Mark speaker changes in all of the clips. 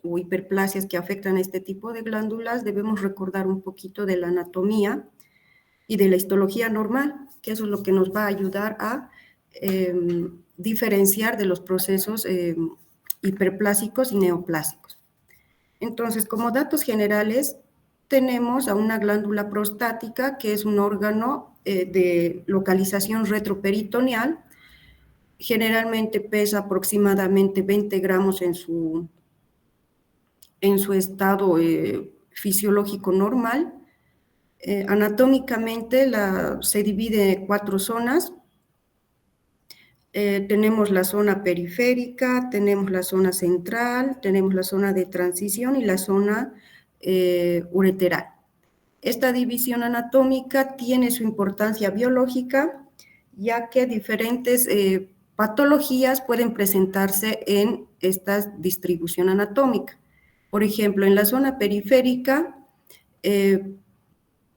Speaker 1: o hiperplasias que afectan a este tipo de glándulas, debemos recordar un poquito de la anatomía y de la histología normal, que eso es lo que nos va a ayudar a diferenciar de los procesos hiperplásicos y neoplásicos. Entonces, como datos generales, tenemos a una glándula prostática, que es un órgano de localización retroperitoneal. Generalmente pesa aproximadamente 20 gramos en su estado fisiológico normal. Anatómicamente se divide en 4 zonas. Tenemos la zona periférica, tenemos la zona central, tenemos la zona de transición y la zona ureteral. Esta división anatómica tiene su importancia biológica, ya que diferentes patologías pueden presentarse en esta distribución anatómica. Por ejemplo, en la zona periférica,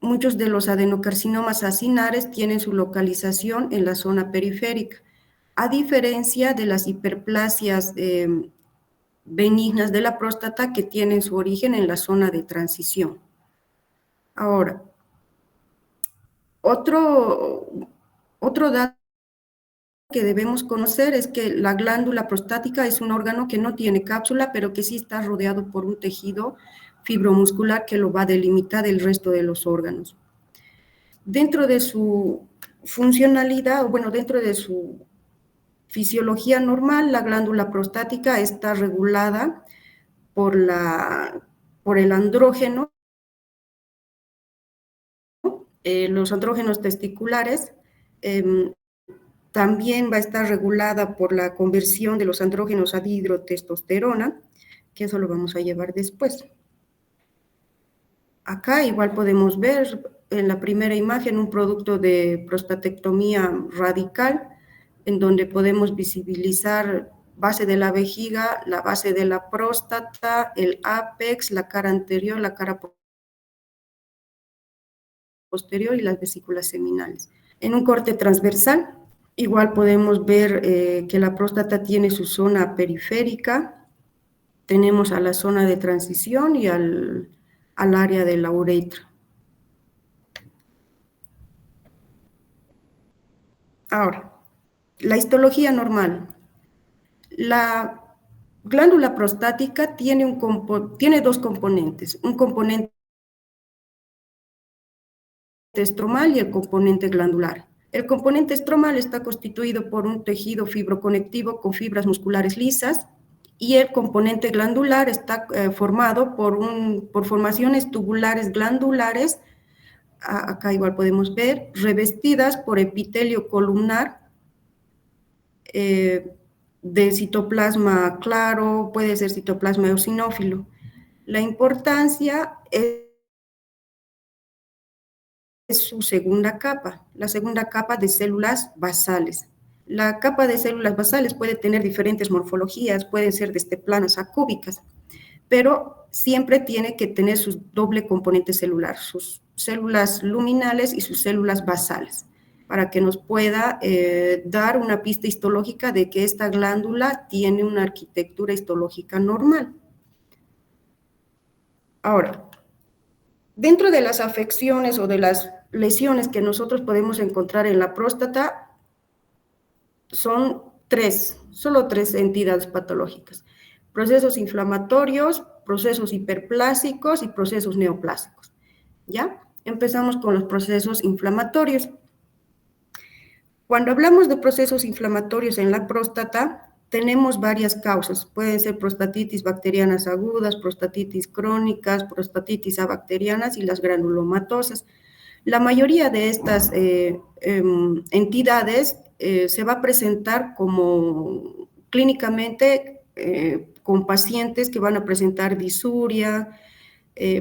Speaker 1: muchos de los adenocarcinomas acinares tienen su localización en la zona periférica, a diferencia de las hiperplasias benignas de la próstata que tienen su origen en la zona de transición. Ahora, otro dato que debemos conocer es que la glándula prostática es un órgano que no tiene cápsula, pero que sí está rodeado por un tejido fibromuscular que lo va a delimitar del resto de los órganos. Dentro de su funcionalidad, bueno, dentro de su fisiología normal, la glándula prostática está regulada por el andrógeno, los andrógenos testiculares. También va a estar regulada por la conversión de los andrógenos a dihidrotestosterona, que eso lo vamos a llevar después. Acá igual podemos ver en la primera imagen un producto de prostatectomía radical, en donde podemos visibilizar base de la vejiga, la base de la próstata, el ápex, la cara anterior, la cara posterior y las vesículas seminales. En un corte transversal, igual podemos ver que la próstata tiene su zona periférica, tenemos a la zona de transición y al área de la uretra. Ahora, la histología normal. La glándula prostática tiene dos componentes, un componente estromal y el componente glandular. El componente estromal está constituido por un tejido fibroconectivo con fibras musculares lisas, y el componente glandular está formado por formaciones tubulares glandulares, acá igual podemos ver, revestidas por epitelio columnar de citoplasma claro, puede ser citoplasma eosinófilo. La importancia es su segunda capa, la segunda capa de células basales. La capa de células basales puede tener diferentes morfologías, pueden ser desde planas a cúbicas, pero siempre tiene que tener su doble componente celular, sus células luminales y sus células basales, para que nos pueda dar una pista histológica de que esta glándula tiene una arquitectura histológica normal. Ahora, dentro de las afecciones o de las lesiones que nosotros podemos encontrar en la próstata, son solo tres entidades patológicas: procesos inflamatorios, procesos hiperplásicos y procesos neoplásicos. ¿Ya? Empezamos con los procesos inflamatorios. Cuando hablamos de procesos inflamatorios en la próstata, tenemos varias causas. Pueden ser prostatitis bacterianas agudas, prostatitis crónicas, prostatitis abacterianas y las granulomatosas. La mayoría de estas entidades se va a presentar como clínicamente con pacientes que van a presentar disuria,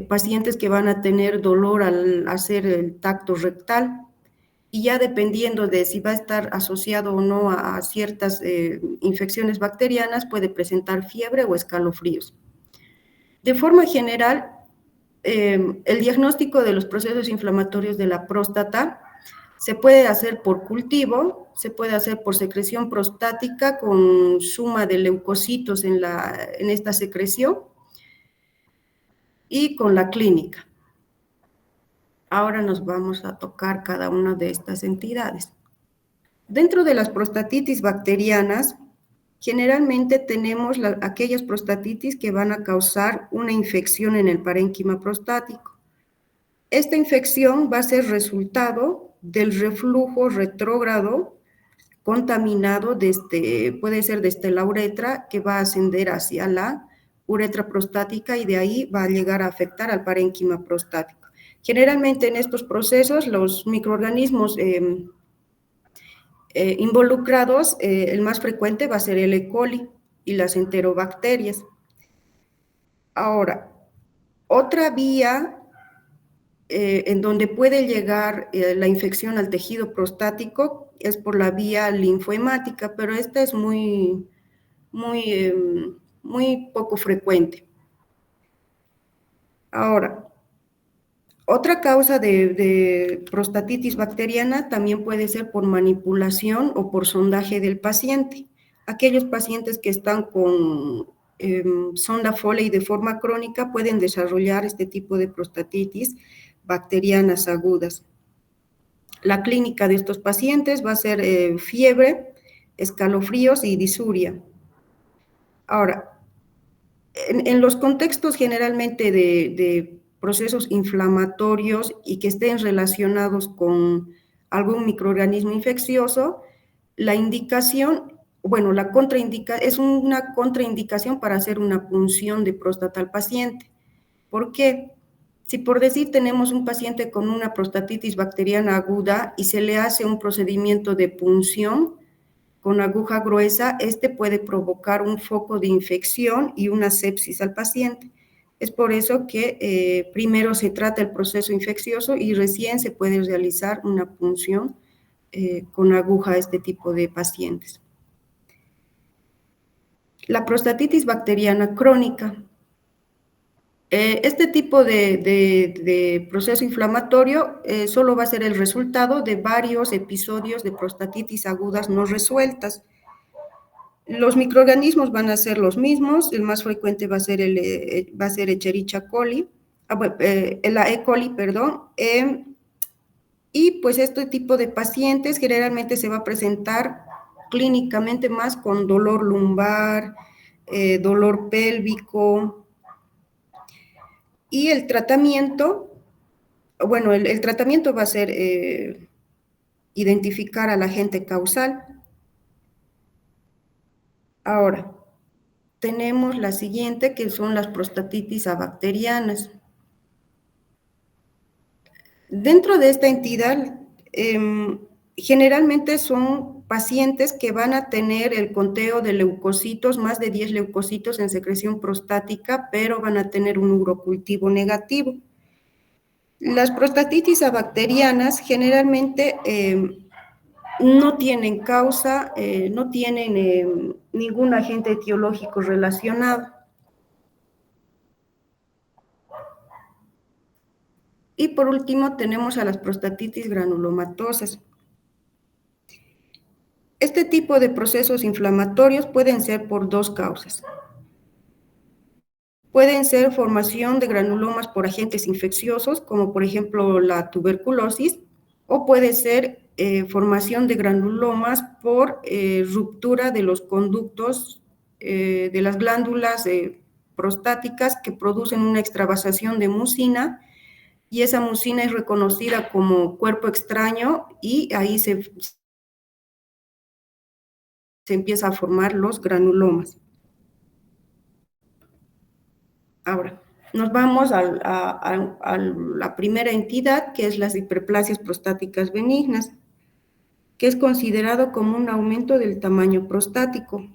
Speaker 1: pacientes que van a tener dolor al hacer el tacto rectal, y ya dependiendo de si va a estar asociado o no a ciertas infecciones bacterianas, puede presentar fiebre o escalofríos. De forma general, el diagnóstico de los procesos inflamatorios de la próstata Se puede hacer por cultivo, se puede hacer por secreción prostática con suma de leucocitos en esta secreción y con la clínica. Ahora nos vamos a tocar cada una de estas entidades. Dentro de las prostatitis bacterianas, generalmente tenemos aquellas prostatitis que van a causar una infección en el parénquima prostático. Esta infección va a ser resultado del reflujo retrógrado contaminado puede ser desde la uretra, que va a ascender hacia la uretra prostática y de ahí va a llegar a afectar al parénquima prostático. Generalmente en estos procesos los microorganismos involucrados, el más frecuente va a ser el E. coli y las enterobacterias. Ahora, otra vía en donde puede llegar la infección al tejido prostático es por la vía linfohemática, pero esta es muy poco frecuente. Ahora, otra causa de prostatitis bacteriana también puede ser por manipulación o por sondaje del paciente. Aquellos pacientes que están con sonda Foley de forma crónica pueden desarrollar este tipo de prostatitis bacterianas agudas. La clínica de estos pacientes va a ser fiebre, escalofríos y disuria. Ahora, en los contextos generalmente de procesos inflamatorios y que estén relacionados con algún microorganismo infeccioso, la indicación, bueno, es una contraindicación para hacer una punción de próstata al paciente. ¿Por qué? Si por decir tenemos un paciente con una prostatitis bacteriana aguda y se le hace un procedimiento de punción con aguja gruesa, este puede provocar un foco de infección y una sepsis al paciente. Es por eso que primero se trata el proceso infeccioso y recién se puede realizar una punción con aguja a este tipo de pacientes. La prostatitis bacteriana crónica. Este tipo de proceso inflamatorio solo va a ser el resultado de varios episodios de prostatitis agudas no resueltas. Los microorganismos van a ser los mismos, el más frecuente va a ser Escherichia coli, la E. coli, perdón, y pues este tipo de pacientes generalmente se va a presentar clínicamente más con dolor lumbar, dolor pélvico, y el tratamiento, bueno, el tratamiento va a ser identificar al agente causal. Ahora, tenemos la siguiente, que son las prostatitis abacterianas. Dentro de esta entidad, generalmente son pacientes que van a tener el conteo de leucocitos, más de 10 leucocitos en secreción prostática, pero van a tener un urocultivo negativo. Las prostatitis abacterianas generalmente no tienen causa, no tienen ningún agente etiológico relacionado. Y por último tenemos a las prostatitis granulomatosas. Este tipo de procesos inflamatorios pueden ser por dos causas. Pueden ser formación de granulomas por agentes infecciosos, como por ejemplo la tuberculosis, o puede ser formación de granulomas por ruptura de los conductos de las glándulas prostáticas que producen una extravasación de mucina, y esa mucina es reconocida como cuerpo extraño y ahí se empieza a formar los granulomas. Ahora, nos vamos a la primera entidad, que es las hiperplasias prostáticas benignas, que es considerado como un aumento del tamaño prostático.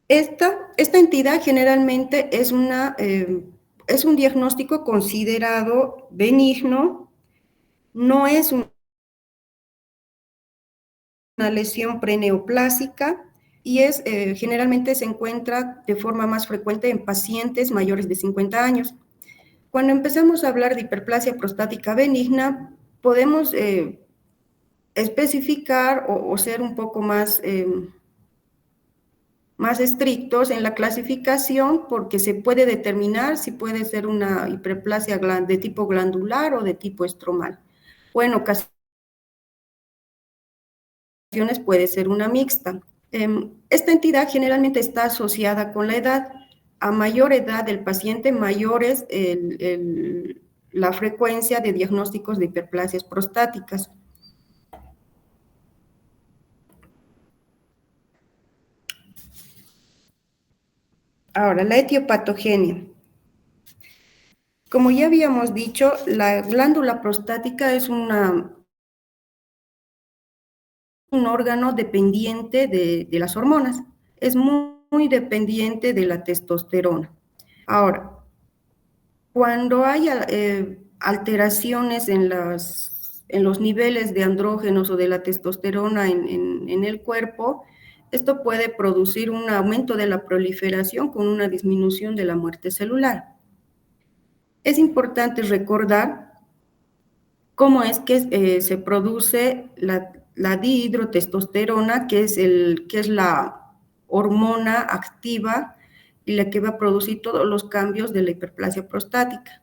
Speaker 1: Esta entidad generalmente es un diagnóstico considerado benigno, no es una lesión preneoplásica y generalmente se encuentra de forma más frecuente en pacientes mayores de 50 años. Cuando empezamos a hablar de hiperplasia prostática benigna, podemos especificar o ser un poco más estrictos en la clasificación, porque se puede determinar si puede ser una hiperplasia de tipo glandular o de tipo estromal. O en ocasiones puede ser una mixta. Esta entidad generalmente está asociada con la edad. A mayor edad del paciente, mayor es la frecuencia de diagnósticos de hiperplasias prostáticas. Ahora, la etiopatogenia. Como ya habíamos dicho, la glándula prostática es un órgano dependiente de las hormonas. Es muy dependiente de la testosterona. Ahora, cuando hay alteraciones en los niveles de andrógenos o de la testosterona en el cuerpo, esto puede producir un aumento de la proliferación con una disminución de la muerte celular. Es importante recordar cómo es que se produce la dihidrotestosterona, que es la hormona activa y la que va a producir todos los cambios de la hiperplasia prostática.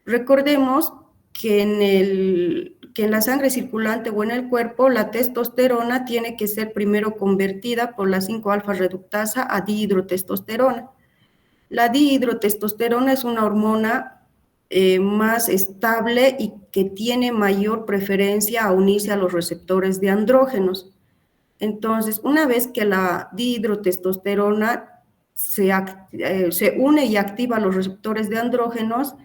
Speaker 1: Recordemos que en la sangre circulante o en el cuerpo, la testosterona tiene que ser primero convertida por la 5-alfa reductasa a dihidrotestosterona. La dihidrotestosterona es una hormona más estable y que tiene mayor preferencia a unirse a los receptores de andrógenos. Entonces, una vez que la dihidrotestosterona se une y activa los receptores de andrógenos,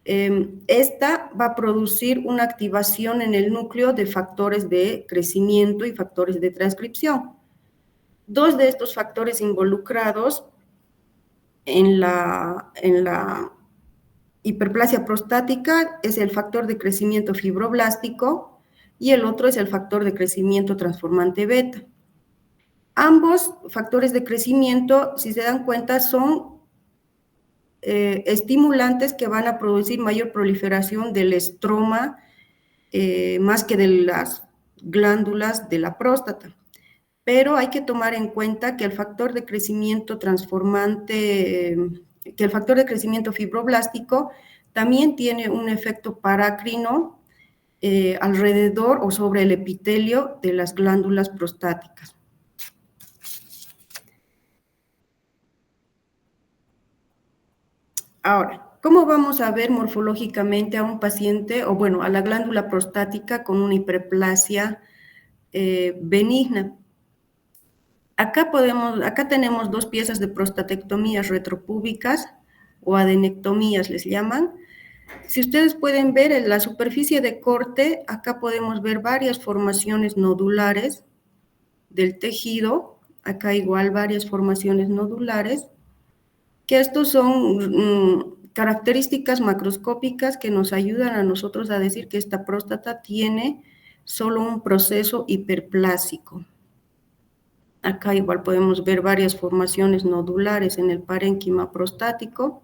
Speaker 1: esta va a producir una activación en el núcleo de factores de crecimiento y factores de transcripción. Dos de estos factores involucrados en la hiperplasia prostática es el factor de crecimiento fibroblástico y el otro es el factor de crecimiento transformante beta. Ambos factores de crecimiento, si se dan cuenta, son estimulantes que van a producir mayor proliferación del estroma más que de las glándulas de la próstata. Pero hay que tomar en cuenta que el factor de crecimiento transformante, que el factor de crecimiento fibroblástico también tiene un efecto parácrino alrededor o sobre el epitelio de las glándulas prostáticas. Ahora, ¿cómo vamos a ver morfológicamente a un paciente, o bueno, a la glándula prostática con una hiperplasia benigna? Acá tenemos dos piezas de prostatectomías retropúbicas o adenectomías les llaman. Si ustedes pueden ver en la superficie de corte, acá podemos ver varias formaciones nodulares del tejido, acá igual varias formaciones nodulares, que estos son características macroscópicas que nos ayudan a nosotros a decir que esta próstata tiene solo un proceso hiperplásico. Acá igual podemos ver varias formaciones nodulares en el parénquima prostático.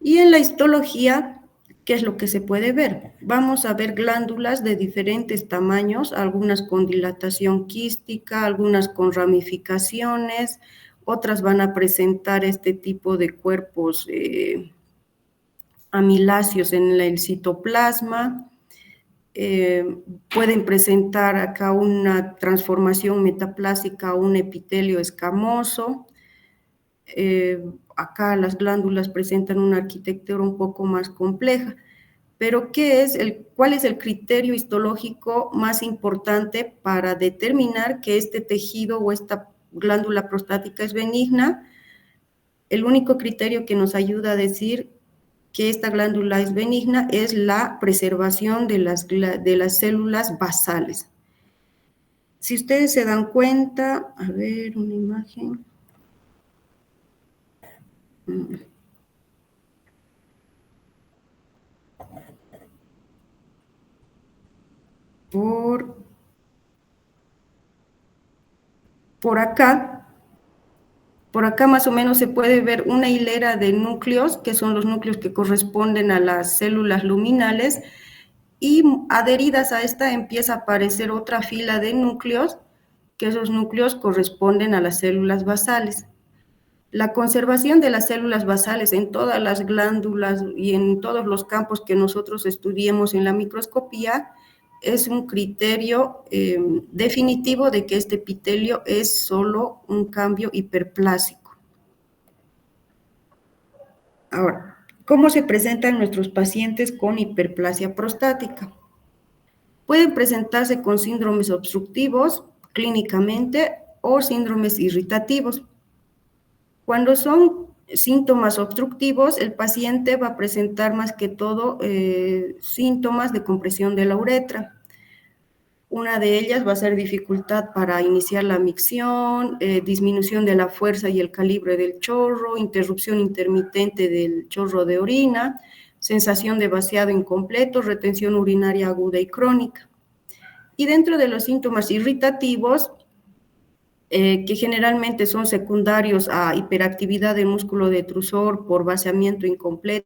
Speaker 1: Y en la histología, ¿qué es lo que se puede ver? Vamos a ver glándulas de diferentes tamaños, algunas con dilatación quística, algunas con ramificaciones, otras van a presentar este tipo de cuerpos amiláceos en el citoplasma. Pueden presentar acá una transformación metaplásica a un epitelio escamoso. Acá las glándulas presentan una arquitectura un poco más compleja. Pero ¿cuál es el criterio histológico más importante para determinar que este tejido o esta glándula prostática es benigna? El único criterio que nos ayuda a decir que esta glándula es benigna es la preservación de las células basales. Si ustedes se dan cuenta, a ver, una imagen. Por acá Por acá más o menos se puede ver una hilera de núcleos, que son los núcleos que corresponden a las células luminales, y adheridas a esta empieza a aparecer otra fila de núcleos, que esos núcleos corresponden a las células basales. La conservación de las células basales en todas las glándulas y en todos los campos que nosotros estudiemos en la microscopía es un criterio definitivo de que este epitelio es solo un cambio hiperplásico. Ahora, ¿cómo se presentan nuestros pacientes con hiperplasia prostática? Pueden presentarse con síndromes obstructivos clínicamente o síndromes irritativos. Cuando son síntomas obstructivos, el paciente va a presentar más que todo síntomas de compresión de la uretra. Una de ellas va a ser dificultad para iniciar la micción, disminución de la fuerza y el calibre del chorro, interrupción intermitente del chorro de orina, sensación de vaciado incompleto, retención urinaria aguda y crónica. Y dentro de los síntomas irritativos, que generalmente son secundarios a hiperactividad del músculo detrusor por vaciamiento incompleto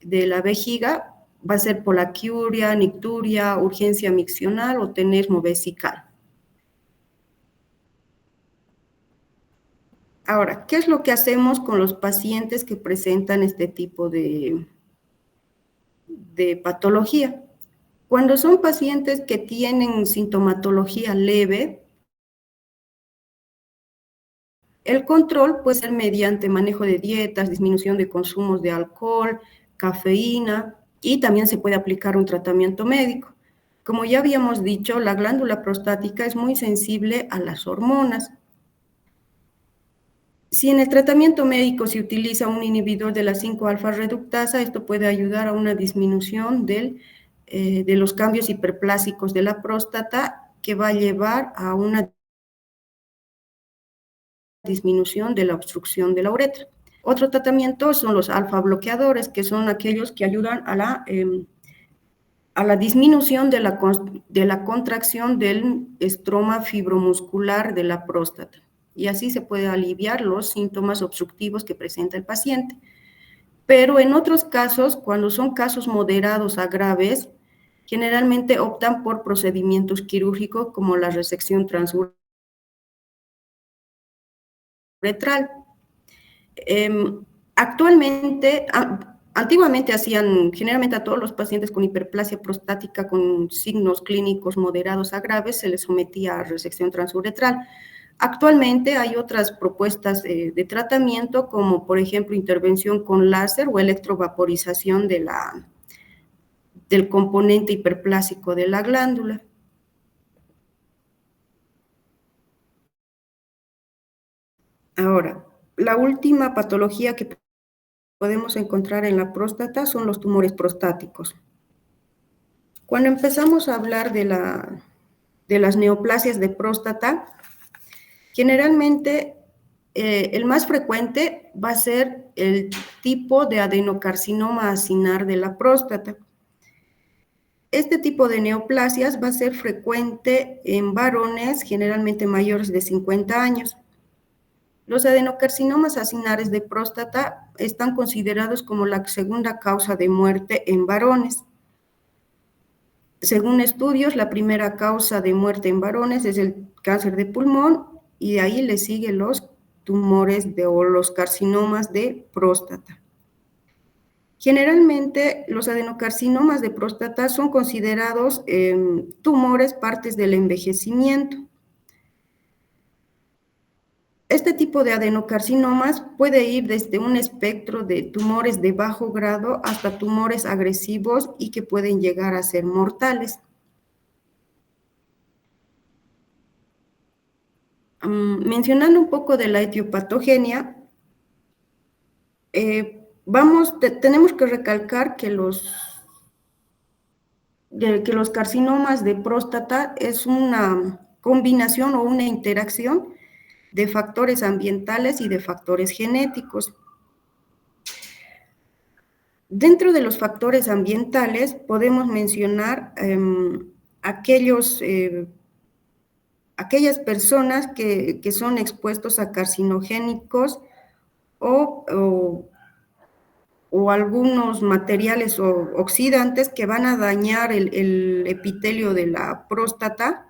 Speaker 1: de la vejiga, va a ser polaquiuria, nicturia, urgencia miccional o tenesmo vesical. Ahora, ¿qué es lo que hacemos con los pacientes que presentan este tipo de patología? Cuando son pacientes que tienen sintomatología leve, el control puede ser mediante manejo de dietas, disminución de consumos de alcohol, cafeína, y también se puede aplicar un tratamiento médico. Como ya habíamos dicho, la glándula prostática es muy sensible a las hormonas. Si en el tratamiento médico se utiliza un inhibidor de la 5-alfa reductasa, esto puede ayudar a una disminución de los cambios hiperplásicos de la próstata, que va a llevar a una disminución de la obstrucción de la uretra. Otro tratamiento son los alfa bloqueadores, que son aquellos que ayudan a la disminución de la contracción del estroma fibromuscular de la próstata. Y así se puede aliviar los síntomas obstructivos que presenta el paciente. Pero en otros casos, cuando son casos moderados a graves, generalmente optan por procedimientos quirúrgicos como la resección transuretral. Actualmente, antiguamente hacían generalmente a todos los pacientes con hiperplasia prostática con signos clínicos moderados a graves, se les sometía a resección transuretral. Actualmente hay otras propuestas de tratamiento, como por ejemplo intervención con láser o electrovaporización del componente hiperplásico de la glándula. Ahora, la última patología que podemos encontrar en la próstata son los tumores prostáticos. Cuando empezamos a hablar de las neoplasias de próstata, generalmente el más frecuente va a ser el tipo de adenocarcinoma acinar de la próstata. Este tipo de neoplasias va a ser frecuente en varones generalmente mayores de 50 años. Los adenocarcinomas acinares de próstata están considerados como la segunda causa de muerte en varones. Según estudios, la primera causa de muerte en varones es el cáncer de pulmón y de ahí le siguen los tumores o los carcinomas de próstata. Generalmente, los adenocarcinomas de próstata son considerados tumores partes del envejecimiento. Este tipo de adenocarcinomas puede ir desde un espectro de tumores de bajo grado hasta tumores agresivos y que pueden llegar a ser mortales. Mencionando un poco de la etiopatogenia, tenemos que recalcar que los carcinomas de próstata es una combinación o una interacción de factores ambientales y de factores genéticos. Dentro de los factores ambientales podemos mencionar aquellos aquellas personas que son expuestos a carcinogénicos o, o algunos materiales o oxidantes que van a dañar el epitelio de la próstata,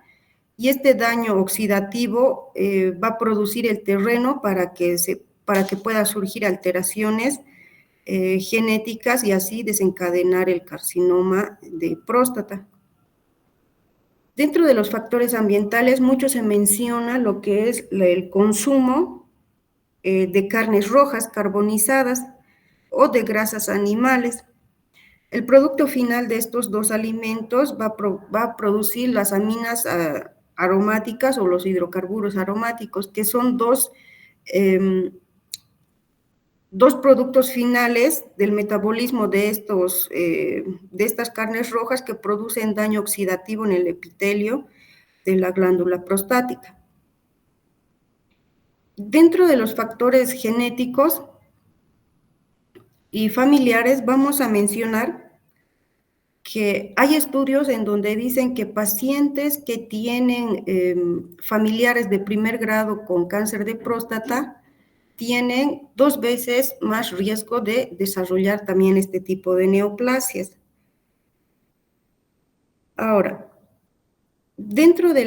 Speaker 1: y este daño oxidativo va a producir el terreno para que pueda surgir alteraciones genéticas y así desencadenar el carcinoma de próstata. Dentro de los factores ambientales, mucho se menciona lo que es el consumo de carnes rojas carbonizadas o de grasas animales. El producto final de estos dos alimentos va a producir las aminas aromáticas o los hidrocarburos aromáticos, que son eh, dos productos finales del metabolismo de estas carnes rojas que producen daño oxidativo en el epitelio de la glándula prostática. Dentro de los factores genéticos y familiares vamos a mencionar que hay estudios en donde dicen que pacientes que tienen familiares de primer grado con cáncer de próstata tienen 2 veces más riesgo de desarrollar también este tipo de neoplasias. Ahora, dentro de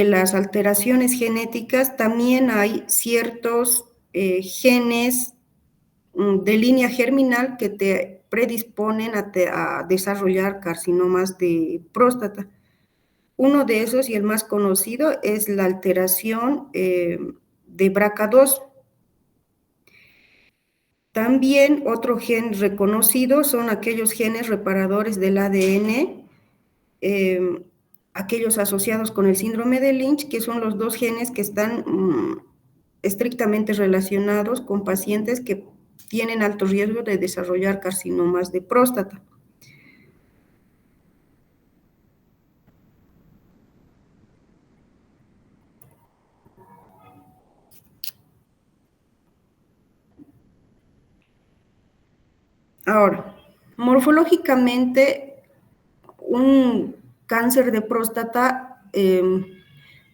Speaker 1: las alteraciones genéticas también hay ciertos genes de línea germinal que te predisponen a desarrollar carcinomas de próstata. Uno de esos y el más conocido es la alteración de BRCA2. También otro gen reconocido son aquellos genes reparadores del ADN, aquellos asociados con el síndrome de Lynch, que son los dos genes que están estrictamente relacionados con pacientes que tienen alto riesgo de desarrollar carcinomas de próstata. Ahora, morfológicamente, un cáncer de próstata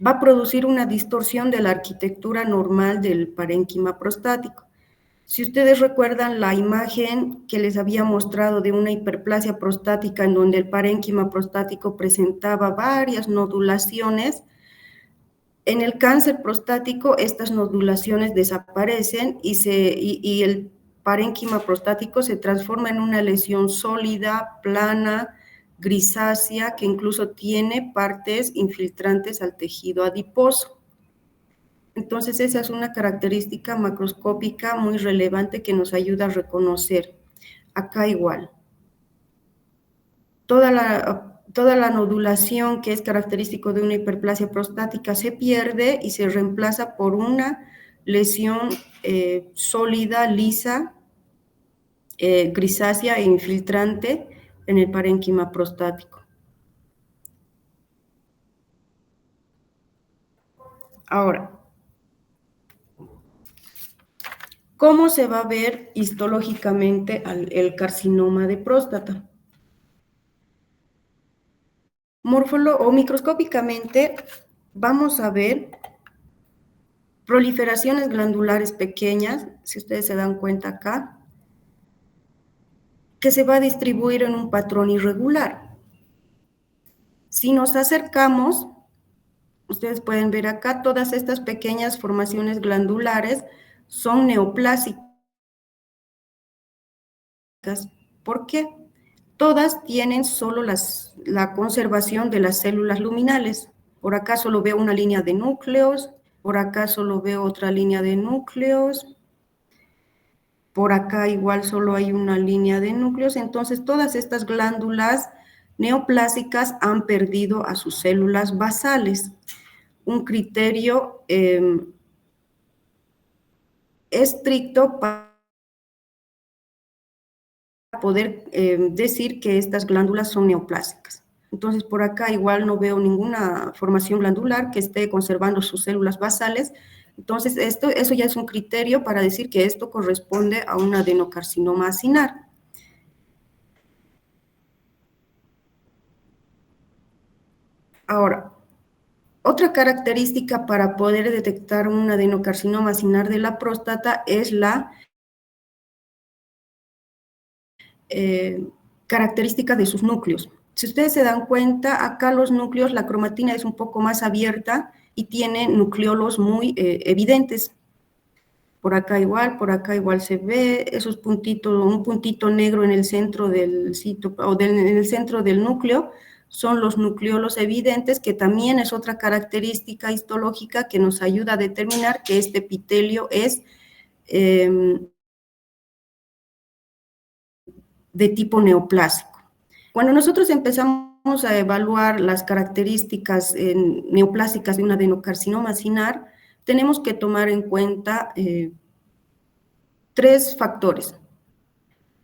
Speaker 1: va a producir una distorsión de la arquitectura normal del parénquima prostático. Si ustedes recuerdan la imagen que les había mostrado de una hiperplasia prostática en donde el parénquima prostático presentaba varias nodulaciones, en el cáncer prostático estas nodulaciones desaparecen y el parénquima prostático se transforma en una lesión sólida, plana, grisácea, que incluso tiene partes infiltrantes al tejido adiposo. Entonces, esa es una característica macroscópica muy relevante que nos ayuda a reconocer. Acá igual. Toda la nodulación que es característico de una hiperplasia prostática se pierde y se reemplaza por una lesión sólida, lisa, grisácea e infiltrante en el parénquima prostático. Ahora, ¿cómo se va a ver histológicamente el carcinoma de próstata? O microscópicamente vamos a ver proliferaciones glandulares pequeñas, si ustedes se dan cuenta acá, que se va a distribuir en un patrón irregular. Si nos acercamos, ustedes pueden ver acá, todas estas pequeñas formaciones glandulares son neoplásicas. ¿Por qué? Todas tienen solo la conservación de las células luminales. Por acá solo veo una línea de núcleos, por acá solo veo otra línea de núcleos, por acá igual solo hay una línea de núcleos. Entonces, todas estas glándulas neoplásicas han perdido a sus células basales. Un criterio estricto para poder decir que estas glándulas son neoplásicas. Entonces, por acá igual no veo ninguna formación glandular que esté conservando sus células basales. Entonces, eso ya es un criterio para decir que esto corresponde a un adenocarcinoma acinar. Ahora, Otra característica para poder detectar un adenocarcinoma acinar de la próstata es la característica de sus núcleos. Si ustedes se dan cuenta, acá los núcleos, la cromatina es un poco más abierta y tiene nucleolos muy evidentes. Por acá igual se ve esos puntitos, un puntito negro en el centro del sitio, en el centro del núcleo, son los nucleolos evidentes, que también es otra característica histológica que nos ayuda a determinar que este epitelio es de tipo neoplásico. Cuando nosotros empezamos a evaluar las características neoplásicas de un adenocarcinoma acinar, tenemos que tomar en cuenta tres factores.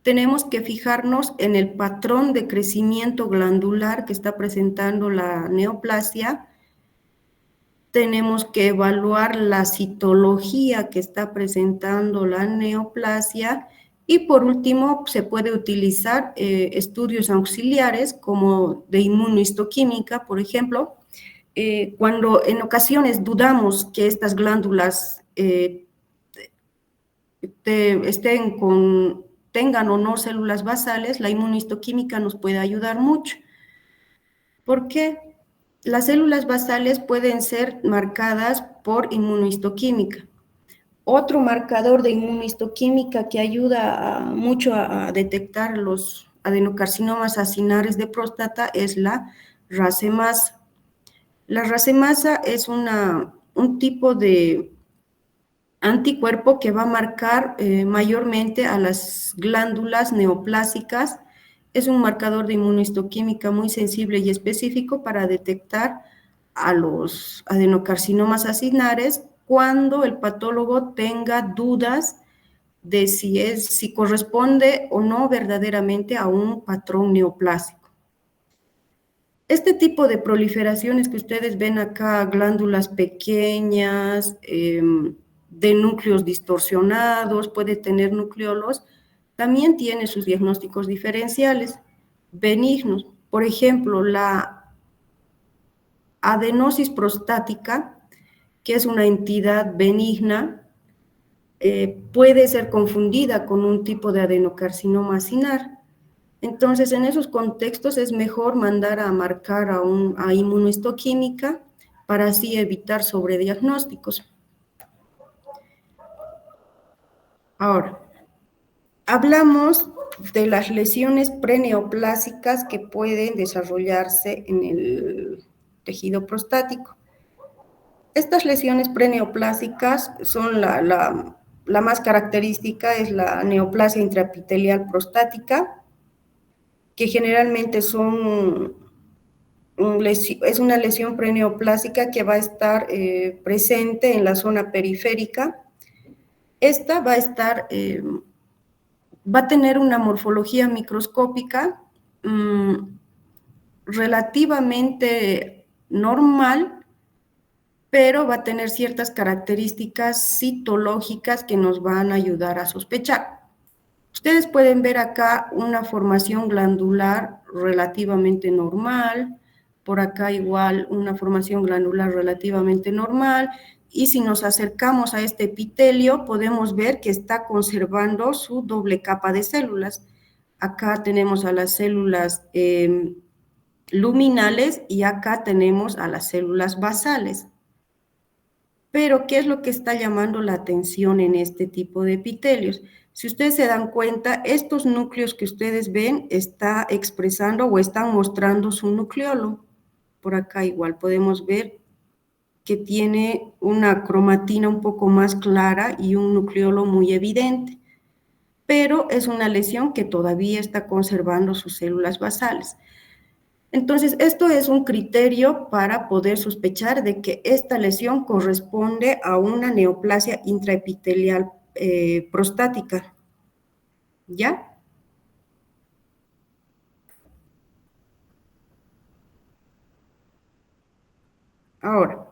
Speaker 1: Tenemos que fijarnos en el patrón de crecimiento glandular que está presentando la neoplasia. Tenemos que evaluar la citología que está presentando la neoplasia. Y por último, se puede utilizar estudios auxiliares como de inmunohistoquímica, por ejemplo, cuando en ocasiones dudamos que estas glándulas tengan o no células basales, la inmunohistoquímica nos puede ayudar mucho. ¿Por qué? Las células basales pueden ser marcadas por inmunohistoquímica. Otro marcador de inmunohistoquímica que ayuda mucho a detectar los adenocarcinomas acinares de próstata es la racemasa. La racemasa es un tipo de anticuerpo que va a marcar mayormente a las glándulas neoplásicas. Es un marcador de inmunohistoquímica muy sensible y específico para detectar a los adenocarcinomas acinares cuando el patólogo tenga dudas de si corresponde o no verdaderamente a un patrón neoplásico. Este tipo de proliferaciones que ustedes ven acá, glándulas pequeñas, de núcleos distorsionados, puede tener nucleolos, también tiene sus diagnósticos diferenciales, benignos. Por ejemplo, la adenosis prostática, que es una entidad benigna, puede ser confundida con un tipo de adenocarcinoma acinar. Entonces, en esos contextos es mejor mandar a marcar a inmunohistoquímica para así evitar sobrediagnósticos. Ahora, hablamos de las lesiones preneoplásicas que pueden desarrollarse en el tejido prostático. Estas lesiones preneoplásicas son la más característica, es la neoplasia intraepitelial prostática, que generalmente es una lesión preneoplásica que va a estar presente en la zona periférica. Esta va a tener una morfología microscópica relativamente normal, pero va a tener ciertas características citológicas que nos van a ayudar a sospechar. Ustedes pueden ver acá una formación glandular relativamente normal, por acá igual una formación glandular relativamente normal, y si nos acercamos a este epitelio podemos ver que está conservando su doble capa de células. Acá tenemos a las células luminales y acá tenemos a las células basales. Pero, ¿qué es lo que está llamando la atención en este tipo de epitelios? Si ustedes se dan cuenta, estos núcleos que ustedes ven está expresando o están mostrando su nucleolo. Por acá igual podemos ver que tiene una cromatina un poco más clara y un nucleolo muy evidente, pero es una lesión que todavía está conservando sus células basales. Entonces, esto es un criterio para poder sospechar de que esta lesión corresponde a una neoplasia intraepitelial prostática. ¿Ya? Ahora,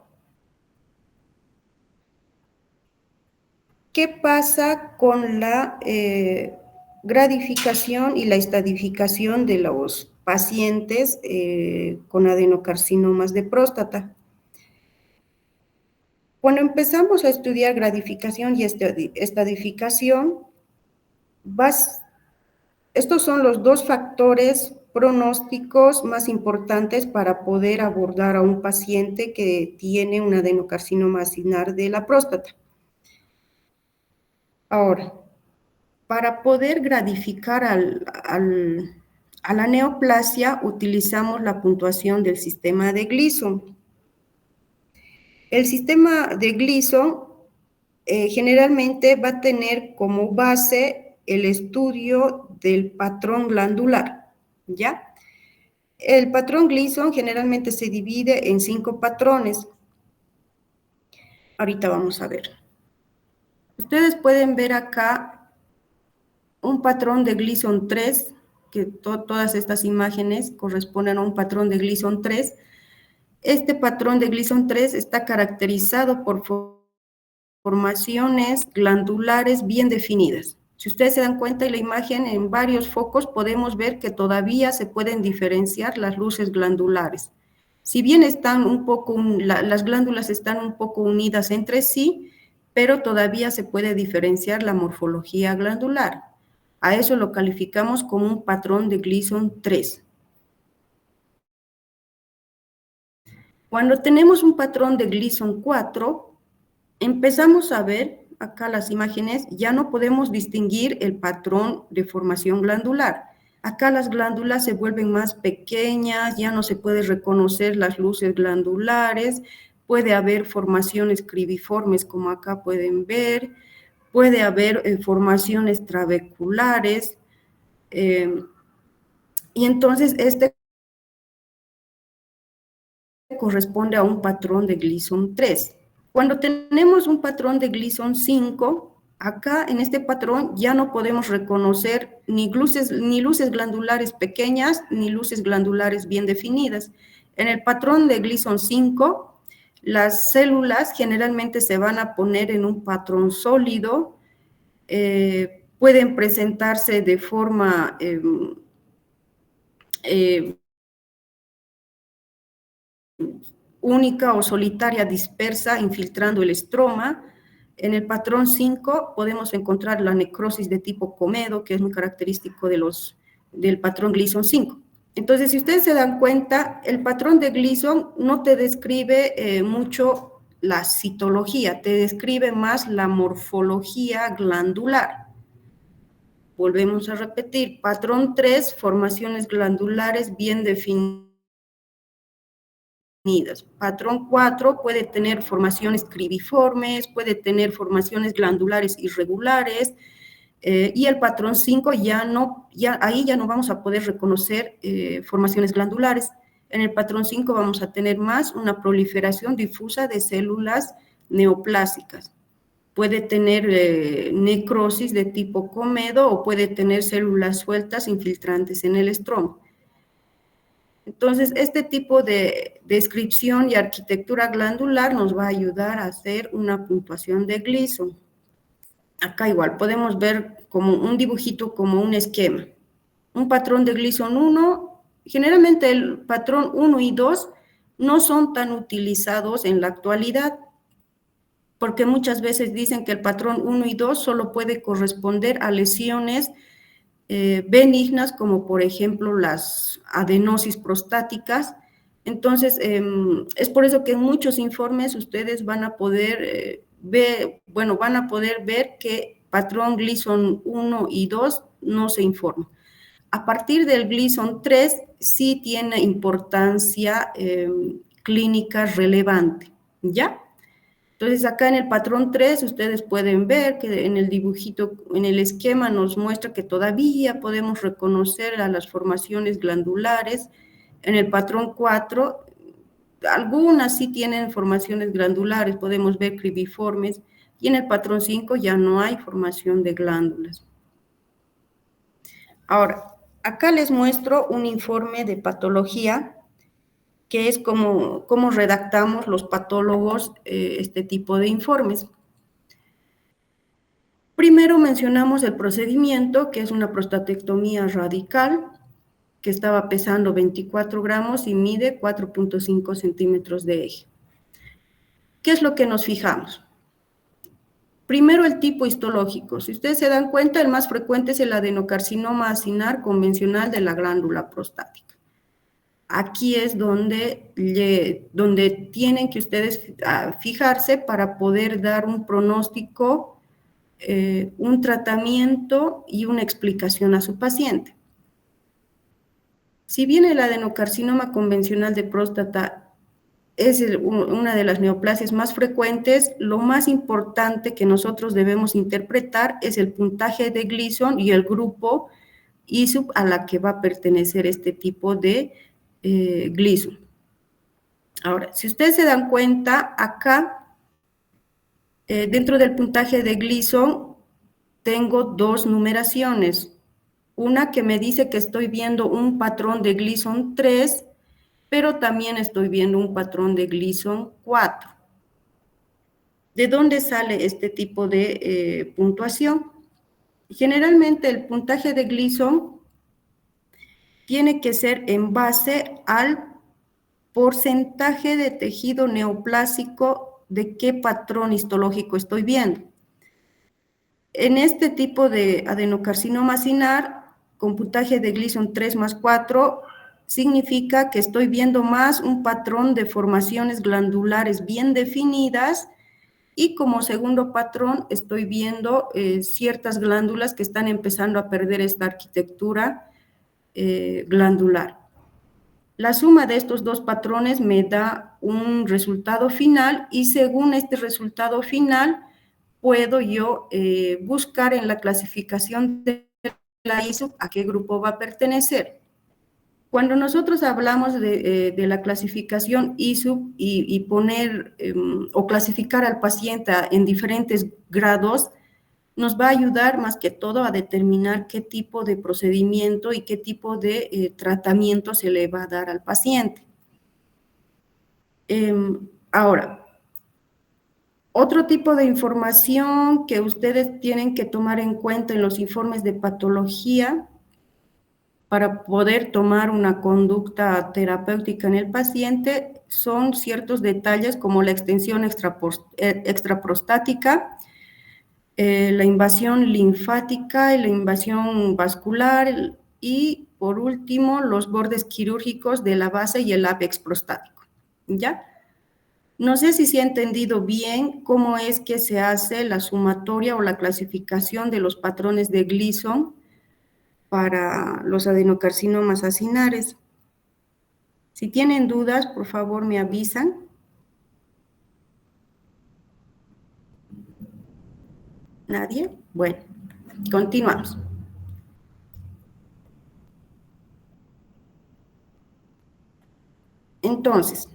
Speaker 1: ¿qué pasa con la gradificación y la estadificación de los pacientes con adenocarcinomas de próstata? Cuando empezamos a estudiar gradificación y estadificación, estos son los dos factores pronósticos más importantes para poder abordar a un paciente que tiene un adenocarcinoma acinar de la próstata. Ahora, para poder gradificar a la neoplasia, utilizamos la puntuación del sistema de Gleason. El sistema de Gleason generalmente va a tener como base el estudio del patrón glandular, ¿ya? El patrón Gleason generalmente se divide en 5 patrones. Ahorita vamos a ver. Ustedes pueden ver acá un patrón de Gleason 3, que todas estas imágenes corresponden a un patrón de Gleason 3. Este patrón de Gleason 3 está caracterizado por formaciones glandulares bien definidas. Si ustedes se dan cuenta en la imagen, en varios focos podemos ver que todavía se pueden diferenciar las luces glandulares. Si bien están las glándulas están un poco unidas entre sí, pero todavía se puede diferenciar la morfología glandular. A eso lo calificamos como un patrón de Gleason 3. Cuando tenemos un patrón de Gleason 4, empezamos a ver, acá las imágenes, ya no podemos distinguir el patrón de formación glandular. Acá las glándulas se vuelven más pequeñas, ya no se puede reconocer las luces glandulares, puede haber formaciones cribiformes, como acá pueden ver, puede haber formaciones trabeculares, y entonces este corresponde a un patrón de Gleason 3. Cuando tenemos un patrón de Gleason 5, acá en este patrón ya no podemos reconocer ni luces glandulares pequeñas ni luces glandulares bien definidas. En el patrón de Gleason 5, las células generalmente se van a poner en un patrón sólido, pueden presentarse de forma única o solitaria dispersa infiltrando el estroma. En el patrón 5 podemos encontrar la necrosis de tipo comedo, que es muy característico del patrón Gleason 5. Entonces, si ustedes se dan cuenta, el patrón de Gleason no te describe mucho la citología, te describe más la morfología glandular. Volvemos a repetir, patrón 3, formaciones glandulares bien definidas. Patrón 4 puede tener formaciones cribiformes, puede tener formaciones glandulares irregulares, y el patrón 5 ahí ya no vamos a poder reconocer formaciones glandulares. En el patrón 5 vamos a tener más una proliferación difusa de células neoplásicas. Puede tener necrosis de tipo comedo o puede tener células sueltas infiltrantes en el estroma. Entonces, este tipo de descripción y arquitectura glandular nos va a ayudar a hacer una puntuación de Gleason. Acá igual podemos ver como un dibujito, como un esquema. Un patrón de Gleason 1, generalmente el patrón 1 y 2 no son tan utilizados en la actualidad, porque muchas veces dicen que el patrón 1 y 2 solo puede corresponder a lesiones benignas, como por ejemplo las adenosis prostáticas. Entonces, es por eso que en muchos informes ustedes van a poder ver que patrón Gleason 1 y 2 no se informa. A partir del Gleason 3 sí tiene importancia clínica relevante, ¿ya? Entonces, acá en el patrón 3, ustedes pueden ver que en el dibujito, en el esquema nos muestra que todavía podemos reconocer a las formaciones glandulares. En el patrón 4, algunas sí tienen formaciones glandulares, podemos ver cribiformes, y en el patrón 5 ya no hay formación de glándulas. Ahora, acá les muestro un informe de patología que es como redactamos los patólogos este tipo de informes. Primero mencionamos el procedimiento, que es una prostatectomía radical, que estaba pesando 24 gramos y mide 4.5 centímetros de eje. ¿qué es lo que nos fijamos? Primero, el tipo histológico. Si ustedes se dan cuenta, el más frecuente es el adenocarcinoma acinar convencional de la glándula prostática. Aquí es donde tienen que ustedes fijarse para poder dar un pronóstico, un tratamiento y una explicación a su paciente. Si bien el adenocarcinoma convencional de próstata es una de las neoplasias más frecuentes, lo más importante que nosotros debemos interpretar es el puntaje de Gleason y el grupo ISUP a la que va a pertenecer este tipo de Gleason. Ahora, si ustedes se dan cuenta, acá, dentro del puntaje de Gleason, tengo dos numeraciones. Una que me dice que estoy viendo un patrón de Gleason 3, pero también estoy viendo un patrón de Gleason 4. ¿De dónde sale este tipo de puntuación? Generalmente el puntaje de Gleason tiene que ser en base al porcentaje de tejido neoplásico de qué patrón histológico estoy viendo. En este tipo de adenocarcinoma acinar, con puntaje de Gleason 3 más 4, significa que estoy viendo más un patrón de formaciones glandulares bien definidas y como segundo patrón estoy viendo ciertas glándulas que están empezando a perder esta arquitectura glandular. La suma de estos dos patrones me da un resultado final y según este resultado final puedo yo buscar en la clasificación de la ISUP a qué grupo va a pertenecer. Cuando nosotros hablamos de la clasificación ISUP y poner o clasificar al paciente en diferentes grados, nos va a ayudar más que todo a determinar qué tipo de procedimiento y qué tipo de tratamiento se le va a dar al paciente. Ahora, otro tipo de información que ustedes tienen que tomar en cuenta en los informes de patología para poder tomar una conducta terapéutica en el paciente son ciertos detalles como la extensión extraprostática, la invasión linfática y la invasión vascular y, por último, los bordes quirúrgicos de la base y el ápex prostático, ¿ya? No sé si se ha entendido bien cómo es que se hace la sumatoria o la clasificación de los patrones de Gleason para los adenocarcinomas acinares. Si tienen dudas, por favor me avisan. ¿Nadie? Bueno, continuamos. Entonces,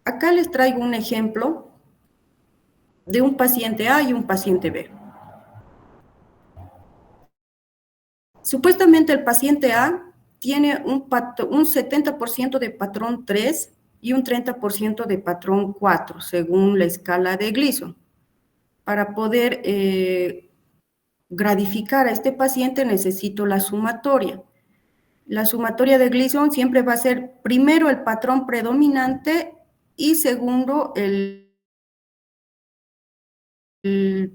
Speaker 1: acá les traigo un ejemplo de un paciente A y un paciente B. Supuestamente el paciente A tiene un 70% de patrón 3 y un 30% de patrón 4, según la escala de Gleason. Para poder gradificar a este paciente necesito la sumatoria. La sumatoria de Gleason siempre va a ser primero el patrón predominante y segundo el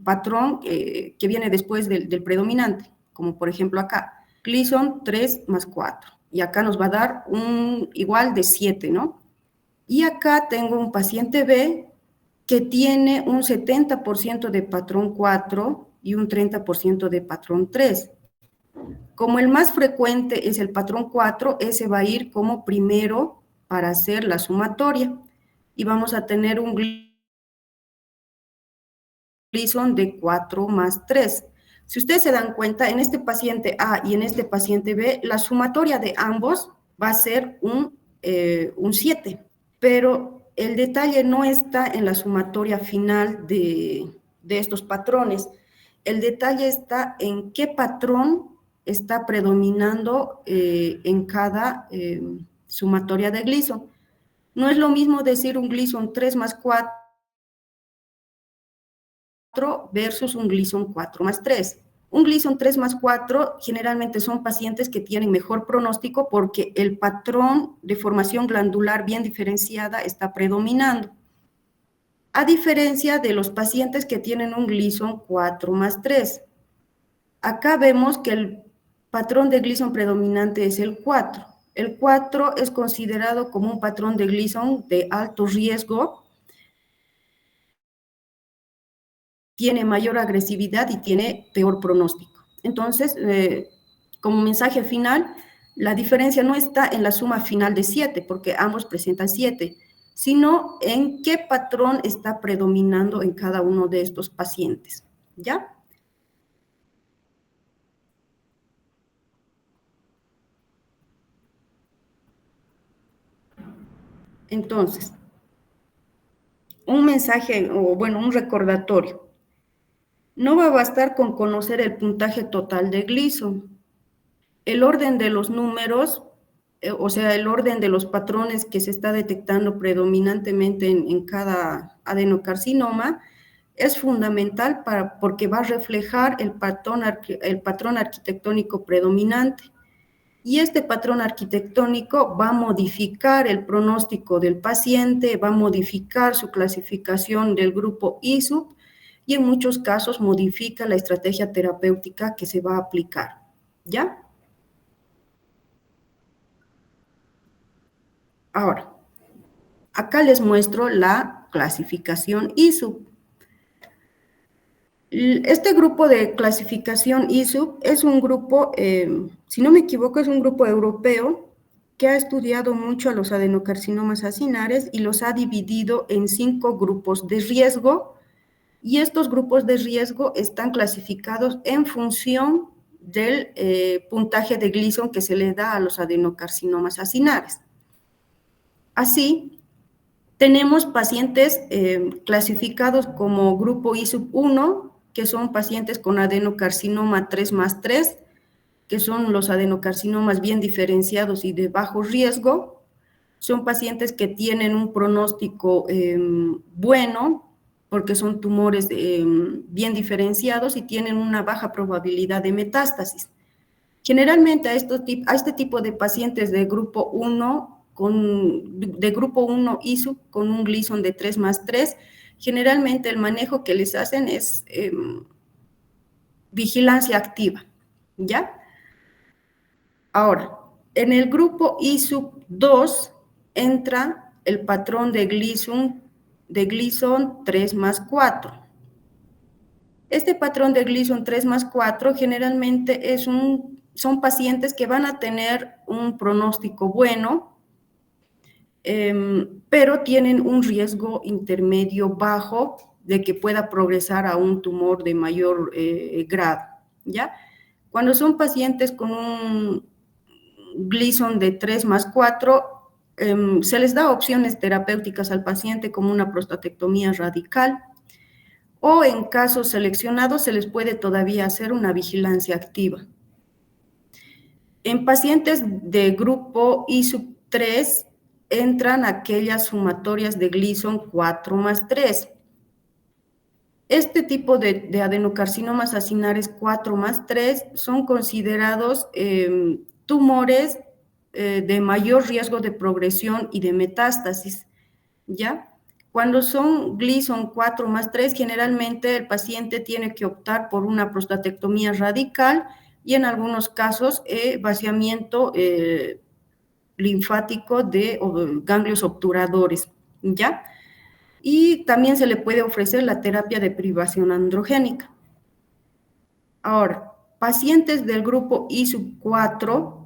Speaker 1: patrón que viene después del predominante, como por ejemplo acá, Gleason 3 más 4, y acá nos va a dar un igual de 7, ¿no? Y acá tengo un paciente B que tiene un 70% de patrón 4 y un 30% de patrón 3. Como el más frecuente es el patrón 4, ese va a ir como primero para hacer la sumatoria, y vamos a tener un Gleason de 4 más 3. Si ustedes se dan cuenta, en este paciente A y en este paciente B, la sumatoria de ambos va a ser un 7, pero el detalle no está en la sumatoria final de estos patrones. El detalle está en qué patrón está predominando en cada sumatoria de Gleason. No es lo mismo decir un Gleason 3 más 4 versus un Gleason 4 más 3. Un Gleason 3 más 4 generalmente son pacientes que tienen mejor pronóstico porque el patrón de formación glandular bien diferenciada está predominando. a diferencia de los pacientes que tienen un Gleason 4+3. Acá vemos que el patrón de Gleason predominante es el 4. El 4 es considerado como un patrón de Gleason de alto riesgo, tiene mayor agresividad y tiene peor pronóstico. Entonces, como mensaje final, la diferencia no está en la suma final de 7, porque ambos presentan 7, sino en qué patrón está predominando en cada uno de estos pacientes, ¿ya? Entonces, un mensaje, o bueno, un recordatorio. No va a bastar con conocer el puntaje total de Gleason. El orden de los números, o sea, el orden de los patrones que se está detectando predominantemente en cada adenocarcinoma, es fundamental porque va a reflejar el patrón arquitectónico predominante. Y este patrón arquitectónico va a modificar el pronóstico del paciente, va a modificar su clasificación del grupo ISUP y en muchos casos modifica la estrategia terapéutica que se va a aplicar, ¿ya? Ahora, acá les muestro la clasificación ISUP. Este grupo de clasificación ISUP es un grupo, si no me equivoco, es un grupo europeo que ha estudiado mucho a los adenocarcinomas acinares y los ha dividido en 5 grupos de riesgo, y estos grupos de riesgo están clasificados en función del puntaje de Gleason que se le da a los adenocarcinomas acinares. Así, tenemos pacientes clasificados como grupo ISUP1, que son pacientes con adenocarcinoma 3+3, que son los adenocarcinomas bien diferenciados y de bajo riesgo. Son pacientes que tienen un pronóstico bueno, porque son tumores bien diferenciados y tienen una baja probabilidad de metástasis. Generalmente a este tipo de pacientes de grupo 1, de grupo 1 ISUP con un Gleason de 3+3, generalmente el manejo que les hacen es vigilancia activa, ¿ya? Ahora, en el grupo ISUP2 entra el patrón de Gleason 3+4. Este patrón de Gleason 3+4 generalmente son pacientes que van a tener un pronóstico bueno, pero tienen un riesgo intermedio bajo de que pueda progresar a un tumor de mayor grado, ¿ya? Cuando son pacientes con un Gleason de 3+4, se les da opciones terapéuticas al paciente como una prostatectomía radical, o en casos seleccionados se les puede todavía hacer una vigilancia activa. En pacientes de grupo ISUP3 entran aquellas sumatorias de Gleason 4+3. Este tipo de adenocarcinomas acinares 4+3 son considerados tumores de mayor riesgo de progresión y de metástasis, ¿ya? Cuando son Gleason 4+3, generalmente el paciente tiene que optar por una prostatectomía radical y en algunos casos vaciamiento linfático de ganglios obturadores, ¿ya? Y también se le puede ofrecer la terapia de privación androgénica. Ahora, pacientes del grupo ISUP4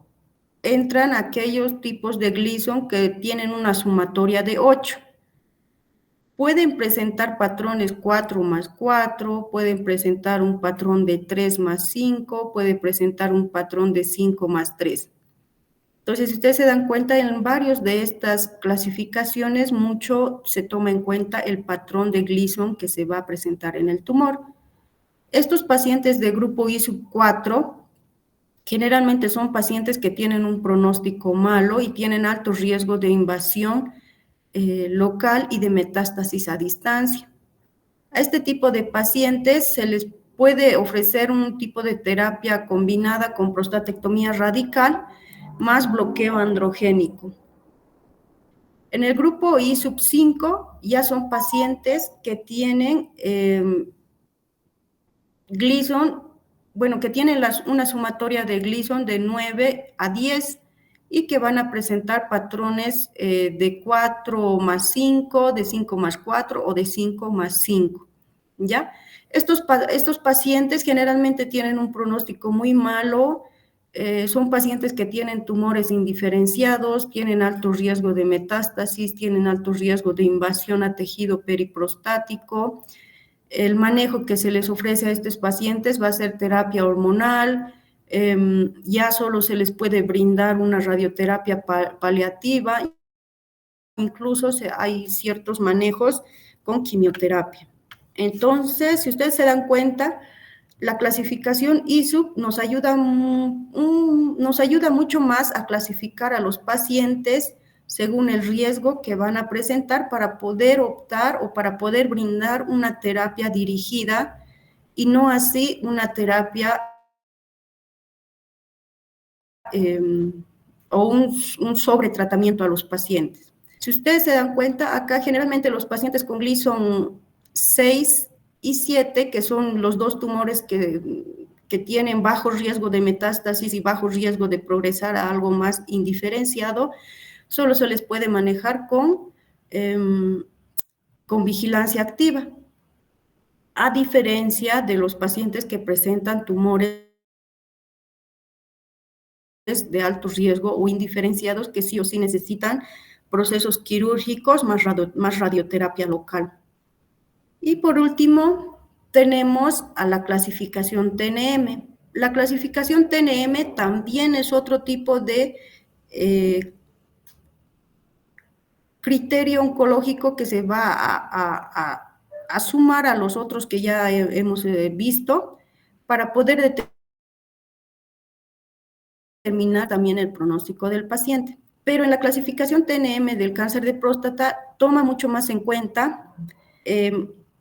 Speaker 1: entran aquellos tipos de Gleason que tienen una sumatoria de 8. Pueden presentar patrones 4+4, pueden presentar un patrón de 3+5, pueden presentar un patrón de 5+3. Entonces, si ustedes se dan cuenta, en varios de estas clasificaciones mucho se toma en cuenta el patrón de Gleason que se va a presentar en el tumor. Estos pacientes de grupo ISUP4 generalmente son pacientes que tienen un pronóstico malo y tienen alto riesgo de invasión local y de metástasis a distancia. A este tipo de pacientes se les puede ofrecer un tipo de terapia combinada con prostatectomía radical más bloqueo androgénico. En el grupo I sub 5 ya son pacientes que tienen Gleason, bueno, que tienen una sumatoria de Gleason de 9 a 10 y que van a presentar patrones de 4 más 5, de 5 más 4 o de 5 más 5, ¿ya? Estos pacientes generalmente tienen un pronóstico muy malo, son pacientes que tienen tumores indiferenciados, tienen alto riesgo de metástasis, tienen alto riesgo de invasión a tejido periprostático. El manejo que se les ofrece a estos pacientes va a ser terapia hormonal, ya solo se les puede brindar una radioterapia paliativa, incluso hay ciertos manejos con quimioterapia. Entonces, si ustedes se dan cuenta, la clasificación ISUP nos ayuda mucho más a clasificar a los pacientes según el riesgo que van a presentar para poder optar o para poder brindar una terapia dirigida y no así una terapia o un sobretratamiento a los pacientes. Si ustedes se dan cuenta, acá generalmente los pacientes con Gleason 6 y 7, que son los dos tumores que tienen bajo riesgo de metástasis y bajo riesgo de progresar a algo más indiferenciado, solo se les puede manejar con vigilancia activa, a diferencia de los pacientes que presentan tumores de alto riesgo o indiferenciados que sí o sí necesitan procesos quirúrgicos más radioterapia local. Y por último, tenemos a la clasificación TNM. La clasificación TNM también es otro tipo de criterio oncológico que se va a sumar a los otros que ya hemos visto para poder determinar también el pronóstico del paciente. Pero en la clasificación TNM del cáncer de próstata toma mucho más en cuenta,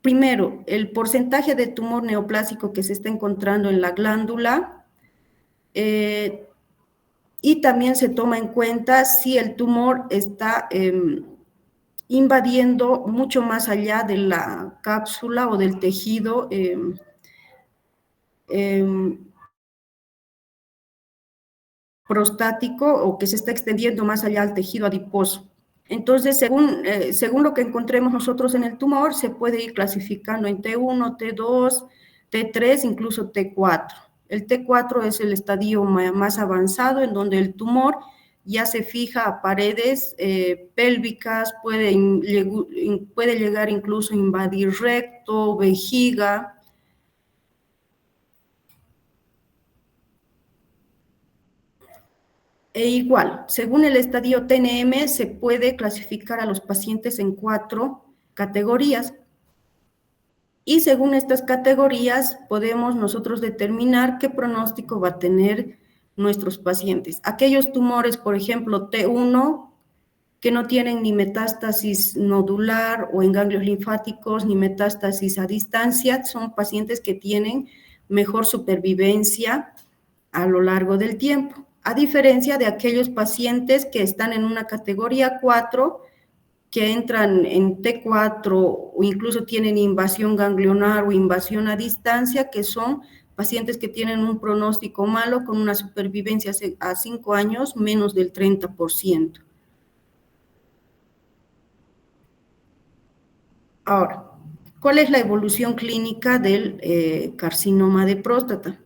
Speaker 1: primero, el porcentaje de tumor neoplásico que se está encontrando en la glándula, y también se toma en cuenta si el tumor está invadiendo mucho más allá de la cápsula o del tejido prostático o que se está extendiendo más allá al tejido adiposo. Entonces, según lo que encontremos nosotros en el tumor, se puede ir clasificando en T1, T2, T3, incluso T4. El T4 es el estadio más avanzado en donde el tumor ya se fija a paredes pélvicas, puede llegar incluso a invadir recto, vejiga. E igual, según el estadio TNM, se puede clasificar a los pacientes en 4 categorías. Y según estas categorías, podemos nosotros determinar qué pronóstico va a tener nuestros pacientes. Aquellos tumores, por ejemplo, T1, que no tienen ni metástasis nodular o en ganglios linfáticos, ni metástasis a distancia, son pacientes que tienen mejor supervivencia a lo largo del tiempo, a diferencia de aquellos pacientes que están en una categoría 4, que entran en T4 o incluso tienen invasión ganglionar o invasión a distancia, que son pacientes que tienen un pronóstico malo con una supervivencia a 5 años menos del 30%. Ahora, ¿cuál es la evolución clínica del carcinoma de próstata?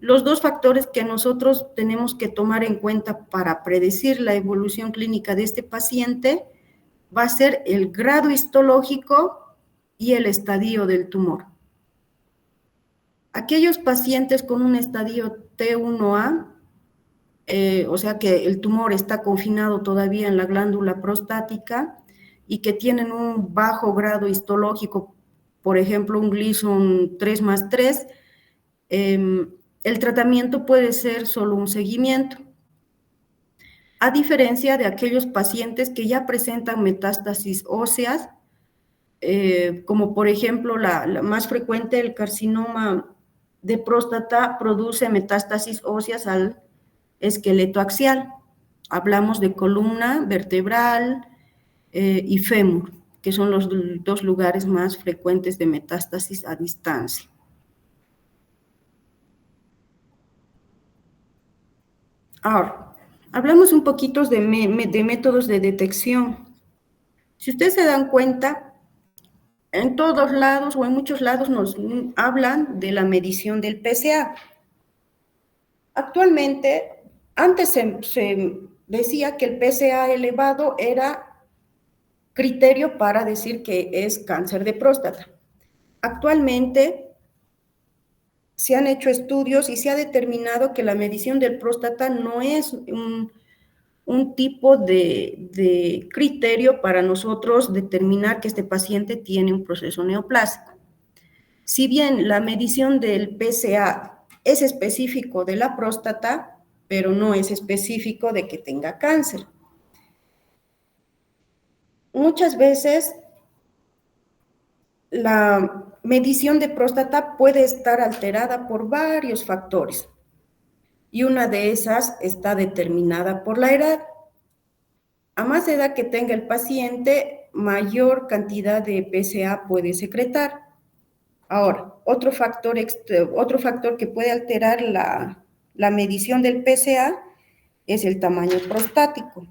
Speaker 1: Los dos factores que nosotros tenemos que tomar en cuenta para predecir la evolución clínica de este paciente va a ser el grado histológico y el estadio del tumor. Aquellos pacientes con un estadio T1A, o sea que el tumor está confinado todavía en la glándula prostática y que tienen un bajo grado histológico, por ejemplo, un Gleason 3+3, el tratamiento puede ser solo un seguimiento, a diferencia de aquellos pacientes que ya presentan metástasis óseas, como por ejemplo la más frecuente, el carcinoma de próstata produce metástasis óseas al esqueleto axial. hablamos de columna vertebral y fémur, que son los dos lugares más frecuentes de metástasis a distancia. Ahora, hablamos un poquito de métodos de detección. Si ustedes se dan cuenta, en todos lados o en muchos lados nos hablan de la medición del PSA. Actualmente, antes se decía que el PSA elevado era criterio para decir que es cáncer de próstata. Actualmente se han hecho estudios y se ha determinado que la medición del próstata no es un tipo de criterio para nosotros determinar que este paciente tiene un proceso neoplásico. Si bien la medición del PSA es específico de la próstata, pero no es específico de que tenga cáncer. Muchas veces la medición de próstata puede estar alterada por varios factores y una de esas está determinada por la edad. A más edad que tenga el paciente, mayor cantidad de PSA puede secretar. Ahora, otro factor que puede alterar la medición del PSA es el tamaño prostático.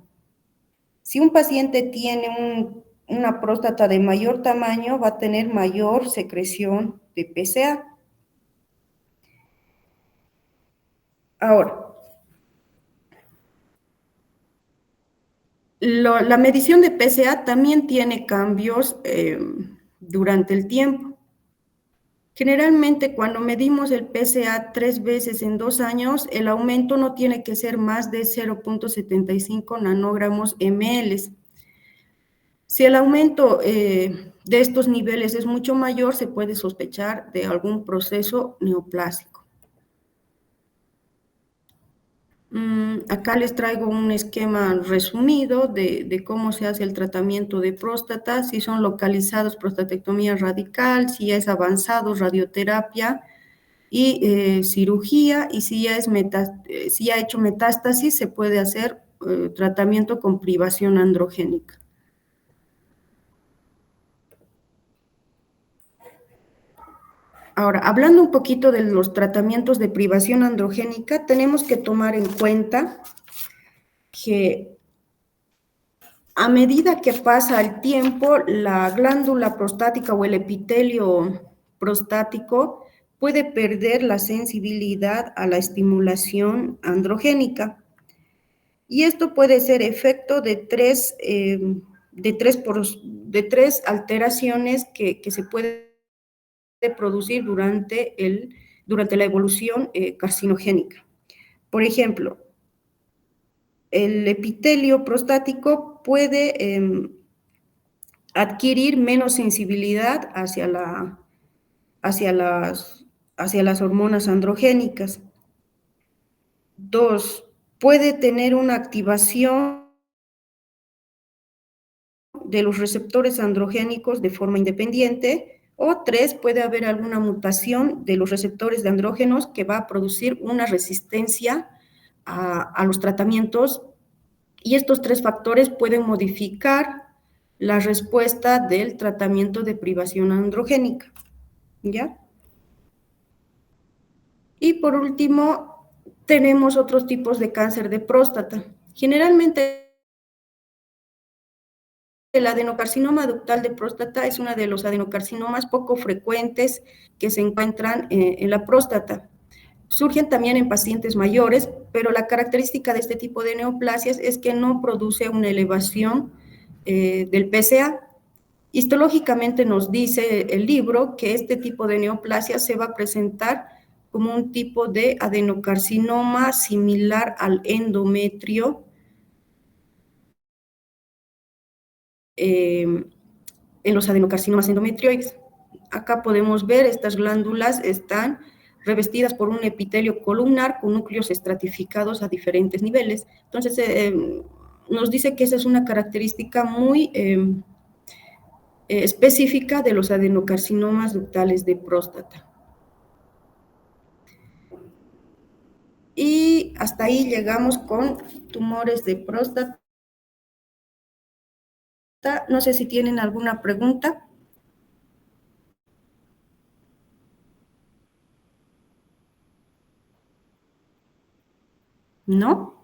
Speaker 1: Si un paciente tiene una próstata de mayor tamaño, va a tener mayor secreción de PSA. Ahora, la medición de PSA también tiene cambios durante el tiempo. Generalmente, cuando medimos el PSA 3 veces en 2 años, el aumento no tiene que ser más de 0.75 nanogramos ml. Si el aumento de estos niveles es mucho mayor, se puede sospechar de algún proceso neoplásico. Acá les traigo un esquema resumido de cómo se hace el tratamiento de próstata, si son localizados prostatectomía radical, si ya es avanzado radioterapia y cirugía, y si ya ha hecho metástasis, se puede hacer tratamiento con privación androgénica. Ahora, hablando un poquito de los tratamientos de privación androgénica, tenemos que tomar en cuenta que a medida que pasa el tiempo, la glándula prostática o el epitelio prostático puede perder la sensibilidad a la estimulación androgénica. Y esto puede ser efecto de tres alteraciones que se pueden producir durante la evolución carcinogénica. Por ejemplo, el epitelio prostático puede adquirir menos sensibilidad hacia las hormonas androgénicas. 2, puede tener una activación de los receptores androgénicos de forma independiente, o 3, puede haber alguna mutación de los receptores de andrógenos que va a producir una resistencia a los tratamientos, y estos 3 factores pueden modificar la respuesta del tratamiento de privación androgénica, ¿ya? Y por último, tenemos otros tipos de cáncer de próstata. Generalmente, el adenocarcinoma ductal de próstata es uno de los adenocarcinomas poco frecuentes que se encuentran en la próstata. Surgen también en pacientes mayores, pero la característica de este tipo de neoplasias es que no produce una elevación del PSA. Histológicamente nos dice el libro que este tipo de neoplasia se va a presentar como un tipo de adenocarcinoma similar al endometrio, en los adenocarcinomas endometrioides. Acá podemos ver estas glándulas están revestidas por un epitelio columnar con núcleos estratificados a diferentes niveles. Entonces, nos dice que esa es una característica muy específica de los adenocarcinomas ductales de próstata. Y hasta ahí llegamos con tumores de próstata. No sé si tienen alguna pregunta. ¿No?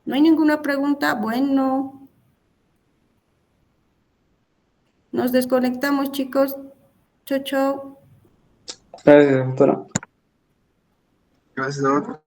Speaker 1: ¿No hay ninguna pregunta? Bueno, nos desconectamos, chicos. Chau, chau.
Speaker 2: Gracias, doctora.
Speaker 3: Gracias, doctor.